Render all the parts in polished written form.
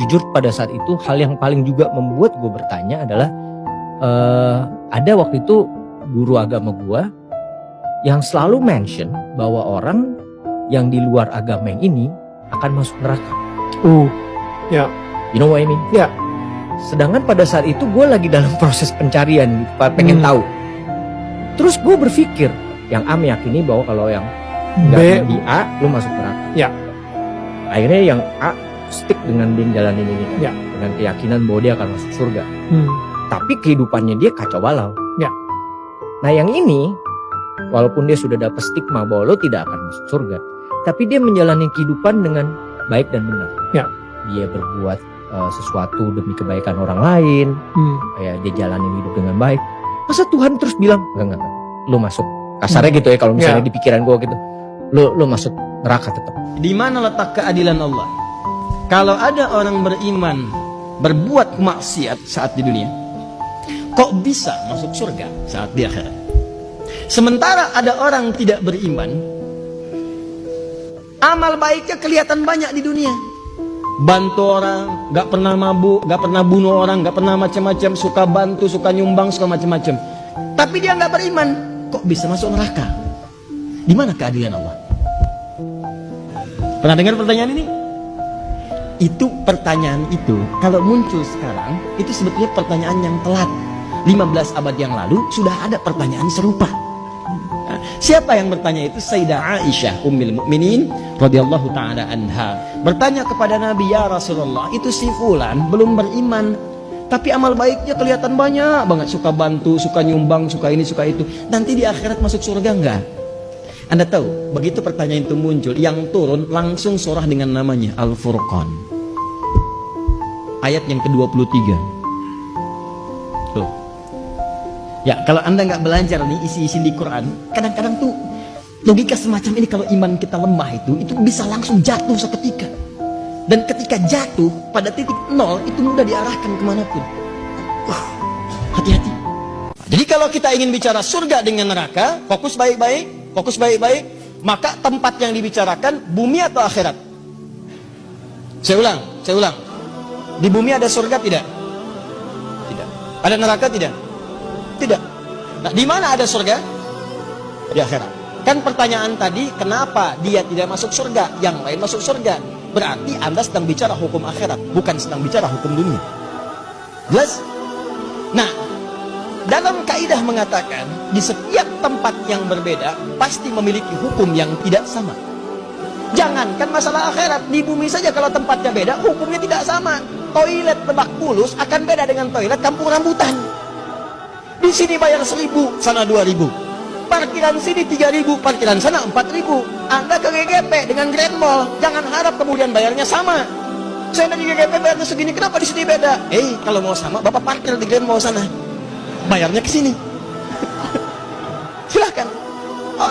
jujur pada saat itu hal yang paling juga membuat gue bertanya adalah ada waktu itu guru agama gue yang selalu mention bahwa orang yang di luar agama yang ini akan masuk neraka. Ya. You know what I mean? Ya. Sedangkan pada saat itu gue lagi dalam proses pencarian gitu, pengen tahu. Terus gue berpikir, yang A meyakini bahwa kalau yang nggak di A, lu masuk neraka. Ya. Akhirnya yang A stick dengan dia jalanin ini, Ya. dengan keyakinan bahwa dia akan masuk surga. Tapi kehidupannya dia kacau balau. Ya. Nah yang ini, walaupun dia sudah dapat stigma bahwa lo tidak akan masuk surga, tapi dia menjalani kehidupan dengan baik dan benar. Ya. Dia berbuat sesuatu demi kebaikan orang lain, ya dia jalanin hidup dengan baik. Masa Tuhan terus bilang enggak, lo masuk. Kasarnya gitu ya kalau misalnya di pikiran gue gitu, lo masuk neraka tetap. Di mana letak keadilan Allah? Kalau ada orang beriman berbuat maksiat saat di dunia, kok bisa masuk surga saat di akhirat? Sementara ada orang tidak beriman, amal baiknya kelihatan banyak di dunia. Bantu orang, gak pernah mabuk, gak pernah bunuh orang, gak pernah macam-macam, suka bantu, suka nyumbang, suka macam-macam. Tapi dia gak beriman, kok bisa masuk neraka? Di mana keadilan Allah? Pernah dengar pertanyaan ini? Itu pertanyaan itu kalau muncul sekarang, itu sebetulnya pertanyaan yang telat. 15 abad yang lalu sudah ada pertanyaan serupa. Siapa yang bertanya itu? Sayyidah Aisyah Ummul Mukminin radhiyallahu taala anha bertanya kepada Nabi, ya Rasulullah, itu si fulan belum beriman tapi amal baiknya kelihatan banyak banget, suka bantu, suka nyumbang, suka ini, suka itu, nanti di akhirat masuk surga enggak? Anda tahu, begitu pertanyaan itu muncul, yang turun langsung surah dengan namanya Al-Furqan, ayat yang ke-23. Tuh. Ya, kalau Anda nggak belajar nih isi-isi di Quran, kadang-kadang tuh logika semacam ini kalau iman kita lemah itu bisa langsung jatuh seketika. Dan ketika jatuh pada titik nol itu mudah diarahkan kemanapun. Hati-hati. Jadi kalau kita ingin bicara surga dengan neraka, fokus baik-baik, maka tempat yang dibicarakan bumi atau akhirat? Saya ulang. Di bumi ada surga tidak? Tidak. Ada neraka tidak? Tidak. Nah, di mana ada surga? Di akhirat. Kan pertanyaan tadi, kenapa dia tidak masuk surga, yang lain masuk surga? Berarti Anda sedang bicara hukum akhirat, bukan sedang bicara hukum dunia. Jelas? Nah, dalam kaidah mengatakan, di setiap tempat yang berbeda pasti memiliki hukum yang tidak sama. Jangankan masalah akhirat, di bumi saja kalau tempatnya beda, hukumnya tidak sama. Toilet Lebak Bulus akan beda dengan toilet Kampung Rambutan. Di sini bayar 1.000, sana 2.000. Parkiran sini 3.000, parkiran sana 4.000. Anda ke GGP dengan Grand Mall, jangan harap kemudian bayarnya sama. Saya di GGP bayarnya segini, kenapa di sini beda? Kalau mau sama, Bapak parkir di Grand Mall sana. Bayarnya ke sini. Silahkan.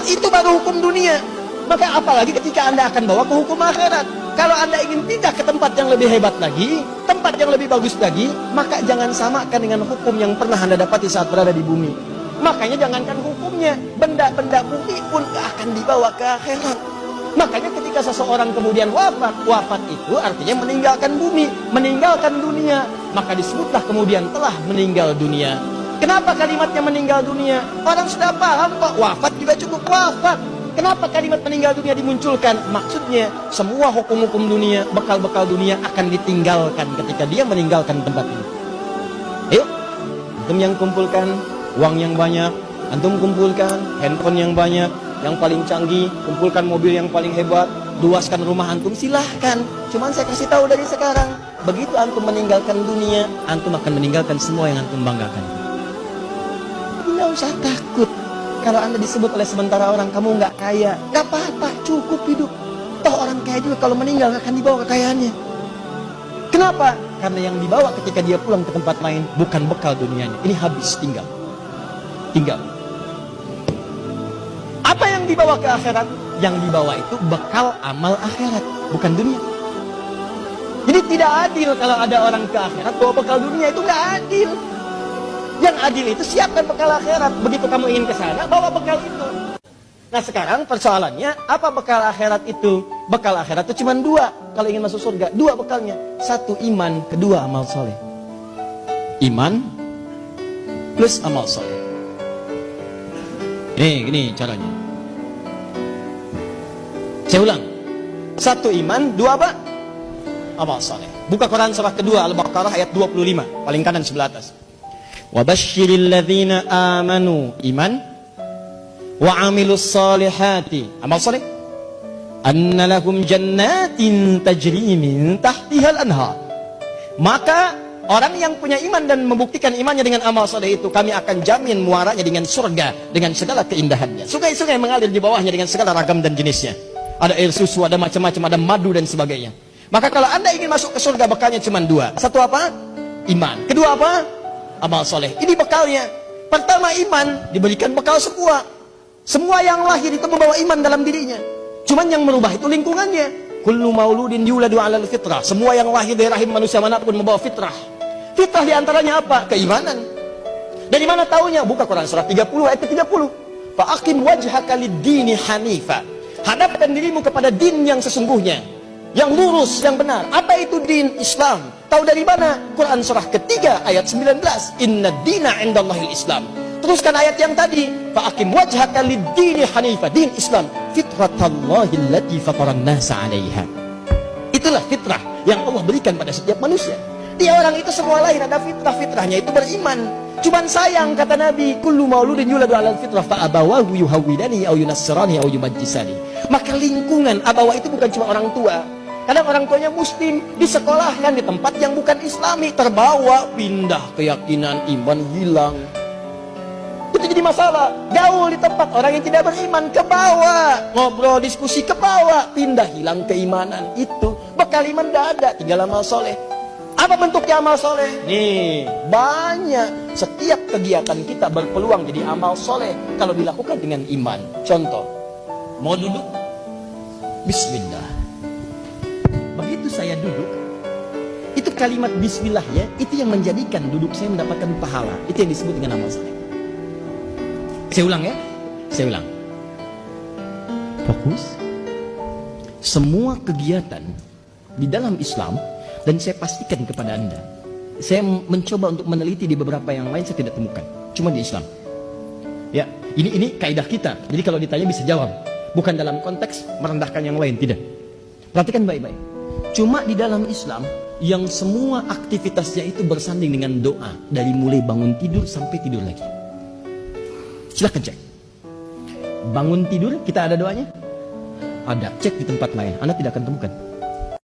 Itu baru hukum dunia. Maka apalagi ketika Anda akan bawa ke hukum akhirat. Kalau Anda ingin pindah ke tempat yang lebih hebat lagi, tempat yang lebih bagus lagi, maka jangan samakan dengan hukum yang pernah Anda dapati saat berada di bumi. Makanya jangankan hukumnya, benda-benda bumi pun akan dibawa ke akhirat. Makanya ketika seseorang kemudian wafat itu artinya meninggalkan bumi, meninggalkan dunia. Maka disebutlah kemudian telah meninggal dunia. Kenapa kalimatnya meninggal dunia? Orang sudah paham kok, wafat juga cukup wafat. Kenapa kalimat meninggal dunia dimunculkan? Maksudnya semua hukum-hukum dunia, bekal-bekal dunia akan ditinggalkan ketika dia meninggalkan tempat ini. Yuk, antum yang kumpulkan uang yang banyak, antum kumpulkan handphone yang banyak, yang paling canggih, kumpulkan mobil yang paling hebat, luaskan rumah antum, silahkan. Cuman saya kasih tahu dari sekarang, begitu antum meninggalkan dunia, antum akan meninggalkan semua yang antum banggakan. Tidak usah takut. Kalau Anda disebut oleh sementara orang, kamu nggak kaya, nggak apa-apa, cukup hidup. Toh orang kaya juga kalau meninggal akan dibawa kekayaannya. Kenapa? Karena yang dibawa ketika dia pulang ke tempat lain bukan bekal dunianya. Ini habis, tinggal. Apa yang dibawa ke akhirat? Yang dibawa itu bekal amal akhirat, bukan dunia. Jadi tidak adil kalau ada orang ke akhirat bawa bekal dunia, itu nggak adil. Yang adil itu siapkan bekal akhirat. Begitu kamu ingin ke sana, bawa bekal itu. Nah sekarang persoalannya, apa bekal akhirat itu? Bekal akhirat itu cuma dua. Kalau ingin masuk surga, dua bekalnya. Satu iman, kedua amal soleh. Iman plus amal soleh. Gini caranya. Saya ulang. Satu iman, dua apa? Amal soleh. Buka Quran surah kedua Al-Baqarah ayat 25. Paling kanan sebelah atas. Wabashiril ladzina amanu, iman, wa amilus salihati, amal soleh, anna lahum jannatin tajri min tahtihal anhar. Maka orang yang punya iman dan membuktikan imannya dengan amal soleh itu, kami akan jamin muaranya dengan surga dengan segala keindahannya. Sungai-sungai mengalir di bawahnya dengan segala ragam dan jenisnya. Ada air susu, ada macam-macam, ada madu dan sebagainya. Maka kalau anda ingin masuk ke surga, bekalnya cuma dua. Satu apa? Iman. Kedua apa? Amal soleh. Ini bekalnya. Pertama iman, diberikan bekal semua. Semua yang lahir itu membawa iman dalam dirinya. Cuman yang merubah itu lingkungannya. Kullu mauludin yuladu 'alal fitrah. Semua yang lahir dari rahim manusia manapun membawa fitrah. Fitrah diantaranya apa? Keimanan. Dari mana taunya? Buka Quran surah 30 ayat 30. Fa'aqim wajhaka lid-dini hanifa. Hadapkan dirimu kepada din yang sesungguhnya, yang lurus, yang benar. Apa itu din? Islam. Tahu dari mana? Quran surah ketiga ayat 19. Inna dina indallahil Islam. Teruskan ayat yang tadi. Fa'aqim wajhaka lid-dini hanifa. Din Islam. Fitratallahi allati fataran nasa 'alaiha. Itulah fitrah yang Allah berikan pada setiap manusia. Dia orang itu semua lahir ada fitrah. Fitrahnya itu beriman. Cuman sayang kata Nabi, kullu mauludin yuladu 'alal fitrah fa abawahu yuhawwidani aw yunassirani aw yumajjisani. Maka lingkungan abawa itu bukan cuma orang tua. Kadang orang tuanya muslim, disekolahkan di tempat yang bukan islami, terbawa, pindah keyakinan, iman hilang. Itu jadi masalah. Gaul di tempat orang yang tidak beriman, ke bawah. Ngobrol, diskusi, ke bawah. Pindah, hilang keimanan. Itu bekal iman tidak ada, tinggal amal soleh. Apa bentuknya amal soleh? Nih, banyak. Setiap kegiatan kita berpeluang jadi amal soleh kalau dilakukan dengan iman. Contoh, mau duduk? Bismillah. Begitu saya duduk, itu kalimat bismillah ya, itu yang menjadikan duduk saya mendapatkan pahala. Itu yang disebut dengan amal soleh. Saya ulang ya, saya ulang. Fokus. Semua kegiatan di dalam Islam, dan saya pastikan kepada anda, saya mencoba untuk meneliti di beberapa yang lain, saya tidak temukan, cuma di Islam. Ya, ini kaidah kita. Jadi kalau ditanya bisa jawab, bukan dalam konteks merendahkan yang lain, tidak. Perhatikan baik-baik. Cuma di dalam Islam yang semua aktivitasnya itu bersanding dengan doa, dari mulai bangun tidur sampai tidur lagi. Silahkan cek. Bangun tidur kita ada doanya? Ada. Cek di tempat lain, anda tidak akan temukan.